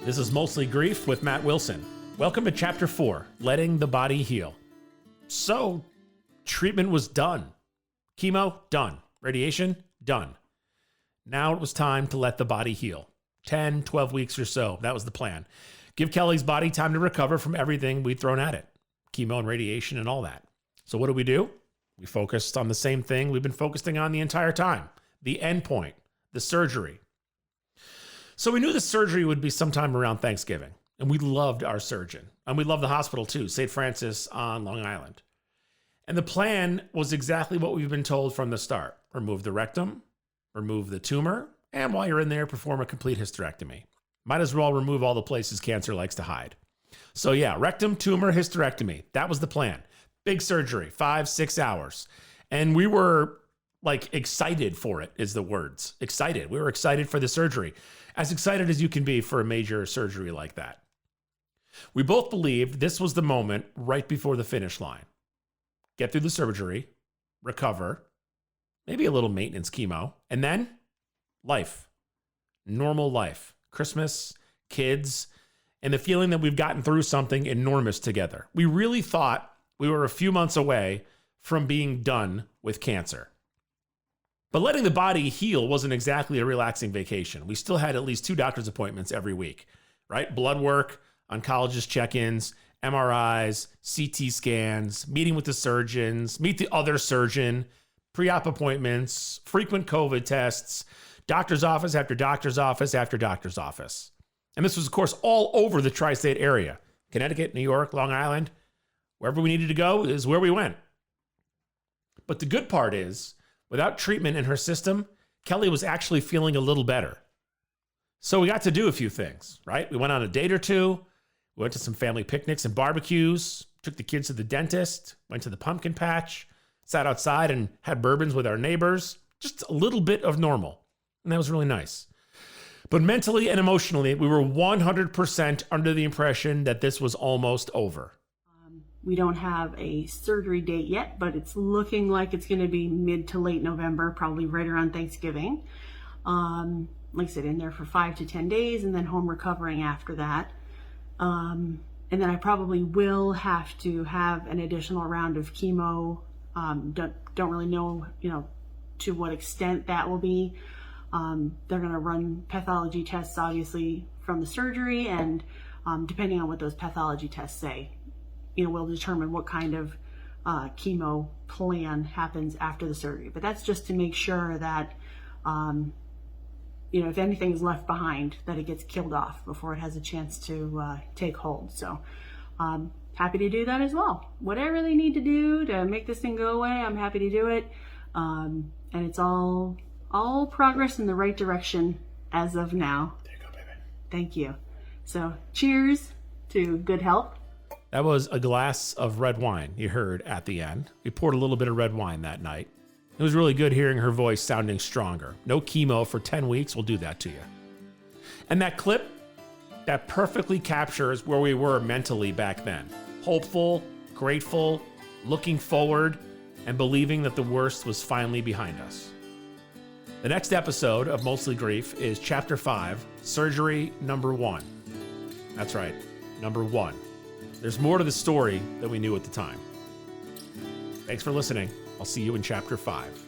This is Mostly Grief with Matt Wilson. Welcome to Chapter 4, Letting the Body Heal. So, treatment was done. Chemo, done. Radiation, done. Now it was time to let the body heal. 10, 12 weeks or so, that was the plan. Give Kelly's body time to recover from everything we'd thrown at it. Chemo and radiation and all that. So what do? We focused on the same thing we've been focusing on the entire time. The end point, the surgery. So we knew the surgery would be sometime around Thanksgiving. And we loved our surgeon. And we loved the hospital too, St. Francis on Long Island. And the plan was exactly what we've been told from the start. Remove the rectum, remove the tumor, and while you're in there, perform a complete hysterectomy. Might as well remove all the places cancer likes to hide. So yeah, rectum, tumor, hysterectomy. That was the plan. Big surgery, 5-6 hours. And we were like excited for it is the words. Excited. We were excited for the surgery. As excited as you can be for a major surgery like that. We both believed this was the moment right before the finish line. Get through the surgery, recover, maybe a little maintenance chemo, and then life. Normal life. Christmas, kids, and the feeling that we've gotten through something enormous together. We really thought we were a few months away from being done with cancer. But letting the body heal wasn't exactly a relaxing vacation. We still had at least 2 doctor's appointments every week, right? Blood work, oncologist check-ins, MRIs, CT scans, meeting with the surgeons, meet the other surgeon, pre-op appointments, frequent COVID tests, doctor's office after doctor's office after doctor's office. And this was, of course, all over the tri-state area. Connecticut, New York, Long Island, wherever we needed to go is where we went. But the good part is, without treatment in her system, Kelly was actually feeling a little better. So we got to do a few things, right? We went on a date or two. We went to some family picnics and barbecues, took the kids to the dentist, went to the pumpkin patch, sat outside and had bourbons with our neighbors. Just a little bit of normal. And that was really nice. But mentally and emotionally, we were 100% under the impression that this was almost over. We don't have a surgery date yet, but it's looking like it's going to be mid to late November, probably right around Thanksgiving. Like I said, in there for 5 to 10 days and then home recovering after that. And then I probably will have to have an additional round of chemo. Don't really know, to what extent that will be. They're going to run pathology tests, obviously, from the surgery, and depending on what those pathology tests say, we'll determine what kind of chemo plan happens after the surgery. But that's just to make sure that, if anything is left behind, that it gets killed off before it has a chance to take hold. So happy to do that as well. Whatever they need to do to make this thing go away, I'm happy to do it. And it's all progress in the right direction as of now. There you go, baby. Thank you. So cheers to good health. That was a glass of red wine you heard at the end. We poured a little bit of red wine that night. It was really good hearing her voice sounding stronger. No chemo for 10 weeks will do that to you. And that clip, that perfectly captures where we were mentally back then. Hopeful, grateful, looking forward, and believing that the worst was finally behind us. The next episode of Mostly Grief is Chapter 5, Surgery Number 1. That's right, number 1. There's more to the story than we knew at the time. Thanks for listening. I'll see you in Chapter 5.